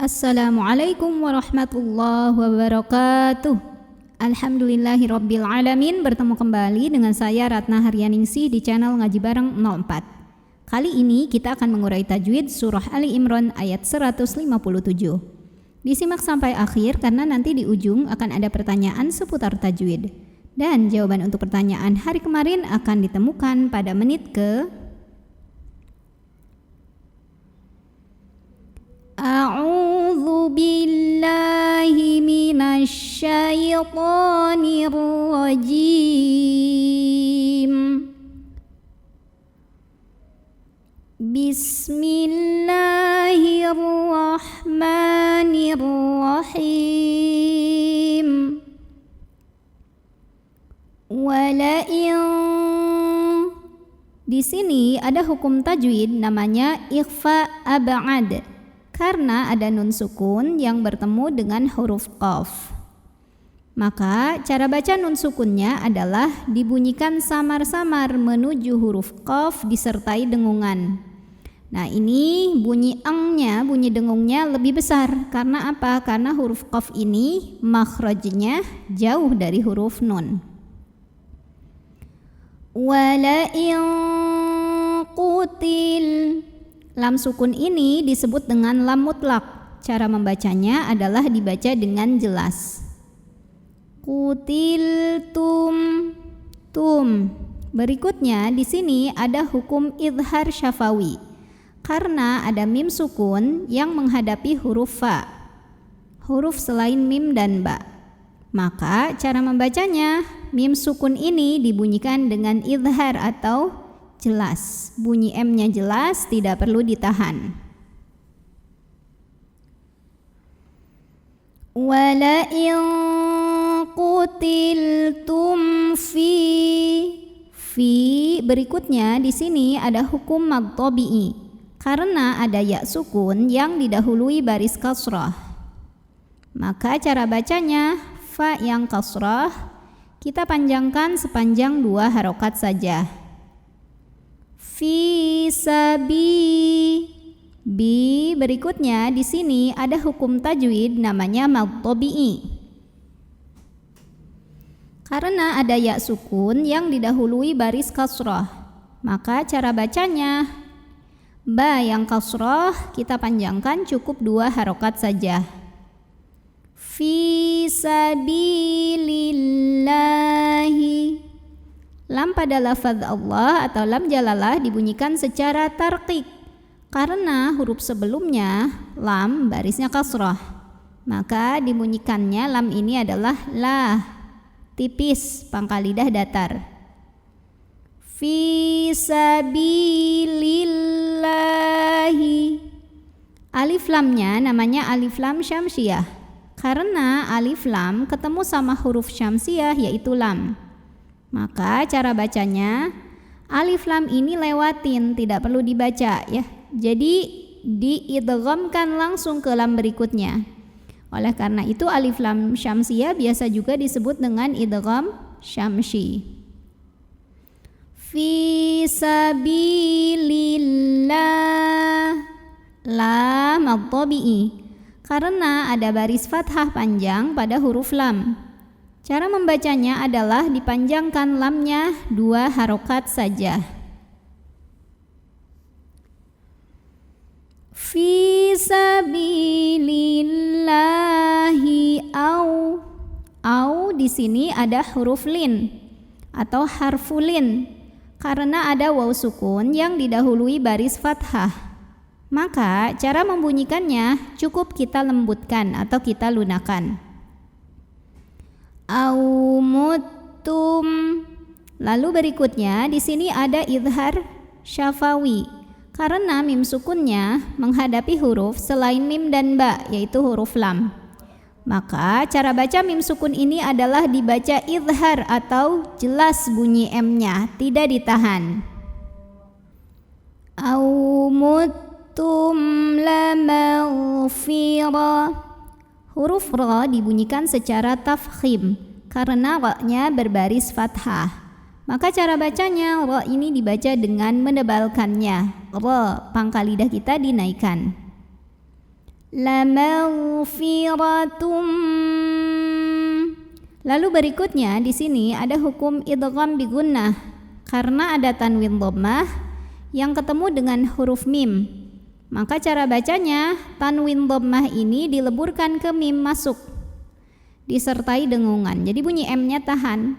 Assalamualaikum warahmatullahi wabarakatuh. Alhamdulillahirabbil alamin. Bertemu kembali dengan saya Ratna Haryaningsih di channel Ngaji Bareng 04. Kali ini kita akan mengurai tajwid surah Ali Imran ayat 157. Disimak sampai akhir karena nanti di ujung akan ada pertanyaan seputar tajwid. Dan jawaban untuk pertanyaan hari kemarin akan ditemukan pada menit ke A'udzu billahi minasy syaithanir rajim. Bismillahirrahmanirrahim. Wala'in. Di sini ada hukum tajwid namanya ikhfa ab'ad. Karena ada nun sukun yang bertemu dengan huruf qaf. Maka cara baca nun sukunnya adalah dibunyikan samar-samar menuju huruf qaf disertai dengungan. Nah ini bunyi engnya, bunyi dengungnya lebih besar. Karena apa? Karena huruf qaf ini makhrajnya jauh dari huruf nun. Wala'in qutil. Lam sukun ini disebut dengan lam mutlak. Cara membacanya adalah dibaca dengan jelas. Qutiltum. Tum. Berikutnya di sini ada hukum idhar syafawi. Karena ada mim sukun yang menghadapi huruf fa. Huruf selain mim dan ba. Maka cara membacanya, mim sukun ini dibunyikan dengan idhar atau jelas. Bunyi M-nya jelas, tidak perlu ditahan. Wala'in qutiltum fi berikutnya di sini ada hukum magtobi'i. Karena ada ya sukun yang didahului baris kasrah. Maka cara bacanya, fa yang kasrah kita panjangkan sepanjang 2 harokat saja. Fi sabi. Bi berikutnya di sini ada hukum tajwid namanya magtobi'i. Karena ada ya sukun yang didahului baris kasrah. Maka cara bacanya, ba yang kasrah kita panjangkan cukup 2 harokat saja. Fi sabilillahi. Lam pada lafaz Allah atau lam jalalah dibunyikan secara tarqiq. Karena huruf sebelumnya lam barisnya kasrah. Maka dibunyikannya lam ini adalah la. Tipis, pangkal lidah datar. Fi sabilillahi. Alif lamnya namanya alif lam syamsiyah. Karena alif lam ketemu sama huruf syamsiyah yaitu lam. Maka cara bacanya, alif lam ini lewatin, tidak perlu dibaca ya. Jadi diidghamkan langsung ke lam berikutnya. Oleh karena itu alif lam syamsiyah biasa juga disebut dengan idgham syamsi. Fi sabilillah. La magtobi'i. Karena ada baris fathah panjang pada huruf lam. Cara membacanya adalah dipanjangkan lamnya 2 harokat saja. Fi sabilillahi au. Au di sini ada huruf lin atau harful lin. Karena ada waw sukun yang didahului baris fathah. Maka cara membunyikannya cukup kita lembutkan atau kita lunakan. Au muttum. Lalu berikutnya di sini ada idhar syafawi. Karena mim sukunnya menghadapi huruf selain mim dan ba yaitu huruf lam. Maka cara baca mim sukun ini adalah dibaca idhar atau jelas bunyi M-nya, tidak ditahan. Au muttum la maghfirah. Huruf ra dibunyikan secara tafkhim karena ra-nya berbaris fathah. Maka cara bacanya ra ini dibaca dengan menebalkannya. Ra, pangkal lidah kita dinaikkan. lamaghfiratum. Lalu berikutnya di sini ada hukum idgham bi gunnah karena ada tanwin dhammah yang ketemu dengan huruf mim. Maka cara bacanya tanwin dhammah ini dileburkan ke mim masuk disertai dengungan. Jadi bunyi M-nya tahan.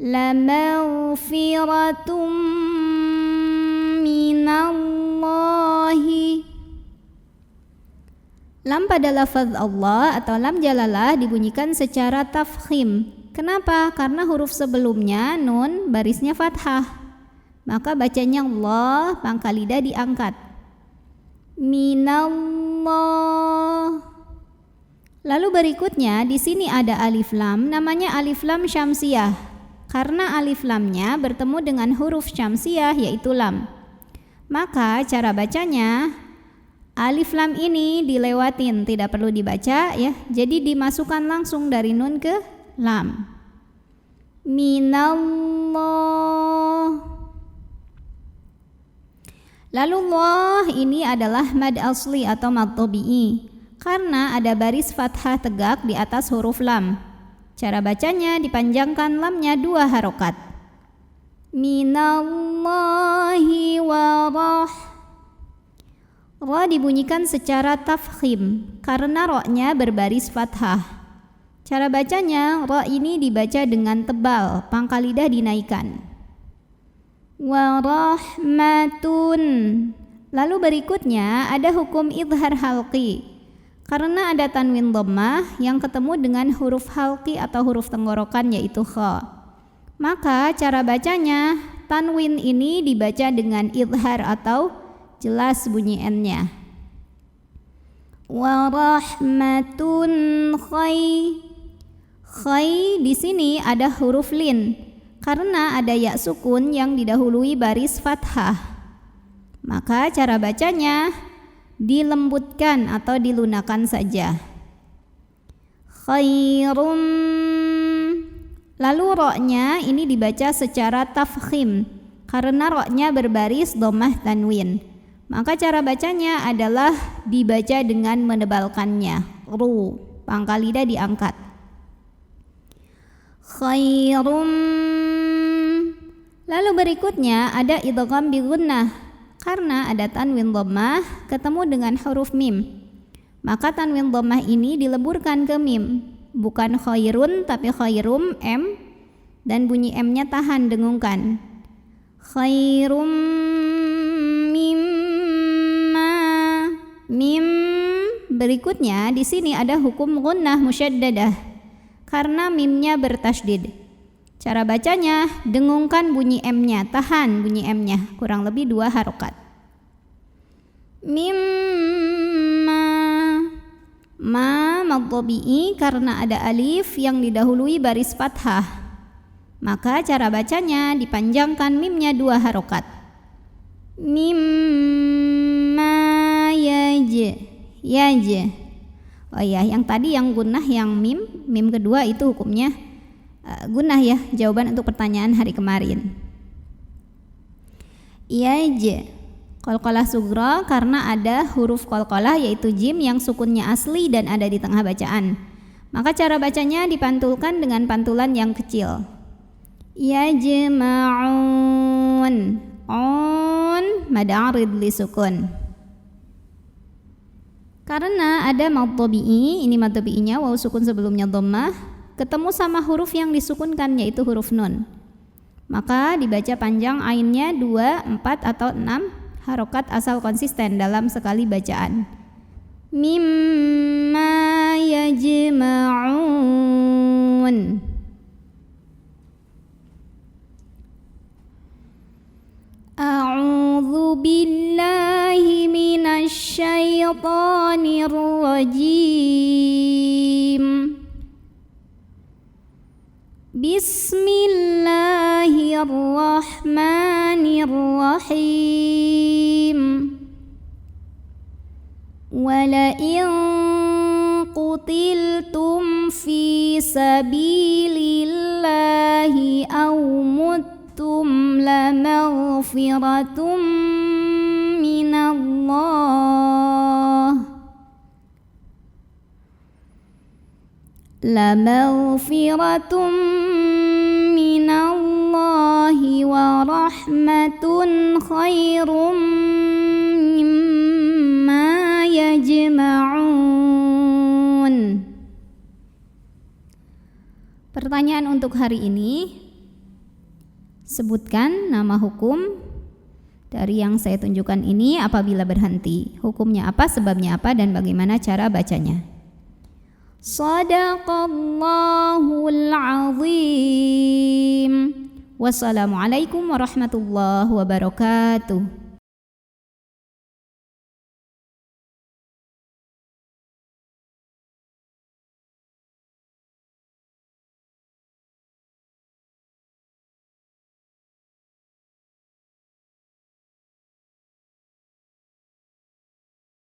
Lamaghfiratum minallahi. Lam pada lafaz Allah atau lam jalalah dibunyikan secara tafkhim. Kenapa? Karena huruf sebelumnya nun barisnya fathah. Maka bacanya Allah, pangkal lidah diangkat. Minallah. Lalu berikutnya di sini ada alif lam, namanya alif lam syamsiyah. Karena alif lamnya bertemu dengan huruf syamsiyah yaitu lam. Maka cara bacanya alif lam ini dilewatin, tidak perlu dibaca ya. Jadi dimasukkan langsung dari nun ke lam. Minallah. Lalu Allah ini adalah mad asli atau mad tabi'i karena ada baris fathah tegak di atas huruf lam. Cara bacanya dipanjangkan lamnya 2 harokat. Minallahi warah. Ra dibunyikan secara tafkhim karena ra-nya berbaris fathah. Cara bacanya ra ini dibaca dengan tebal, pangkal lidah dinaikkan. Warahmatun. Lalu berikutnya ada hukum idhar halqi. Karena ada tanwin dhammah yang ketemu dengan huruf halqi atau huruf tenggorokan yaitu kha. Maka cara bacanya tanwin ini dibaca dengan idhar atau jelas bunyi N-nya. Warahmatun khay. Khay di sini ada huruf lin karena ada ya sukun yang didahului baris fathah. Maka cara bacanya dilembutkan atau dilunakan saja. Khairum. Lalu ro-nya ini dibaca secara tafkhim karena ro-nya berbaris dhammah tanwin. Maka cara bacanya adalah dibaca dengan menebalkannya. Ru, pangkal lidah diangkat. Khairum. Lalu berikutnya ada idgham bi gunnah karena ada tanwin dhammah ketemu dengan huruf mim. Maka tanwin dhammah ini dileburkan ke mim, bukan khairun tapi khairum M dan bunyi M-nya tahan dengungkan. Khairum mimma. Mim. Berikutnya di sini ada hukum gunnah musyaddadah karena mimnya bertasydid. Cara bacanya dengungkan bunyi M-nya, tahan bunyi M-nya, kurang lebih 2 harokat. Mimma. Ma mad tabi'i karena ada alif yang didahului baris fathah. Maka cara bacanya dipanjangkan mimnya 2 harokat. Mimma yaj. Yaj. Oh ya, yang tadi yang gunnah yang mim kedua itu hukumnya gunnah ya, jawaban untuk pertanyaan hari kemarin. Yaj. Qalqalah sughra karena ada huruf qalqalah yaitu jim yang sukunnya asli dan ada di tengah bacaan. Maka cara bacanya dipantulkan dengan pantulan yang kecil. Yajma'un. On mad arid li sukun. Karena ada mad tabi'i, ini mad tabi'inya waw sukun sebelumnya dhammah, ketemu sama huruf yang disukunkan yaitu huruf nun. Maka dibaca panjang ainnya 2, 4 atau 6 harokat asal konsisten dalam sekali bacaan. Mimma yajma'un. A'udzu billahi minasy syaithanir rajim. Bismillahirrahmanirrahim. Wala'in qutiltum fi sabilillahi aw muttum lamaghfiratum minallah lamaghfiratun minallahi wa rahmatun khairum mimma yajma'un. Pertanyaan untuk hari ini, sebutkan nama hukum dari yang saya tunjukkan ini apabila berhenti. Hukumnya apa, sebabnya apa, dan bagaimana cara bacanya. Shadaqallahul azim. Wassalamualaikum warahmatullahi wabarakatuh.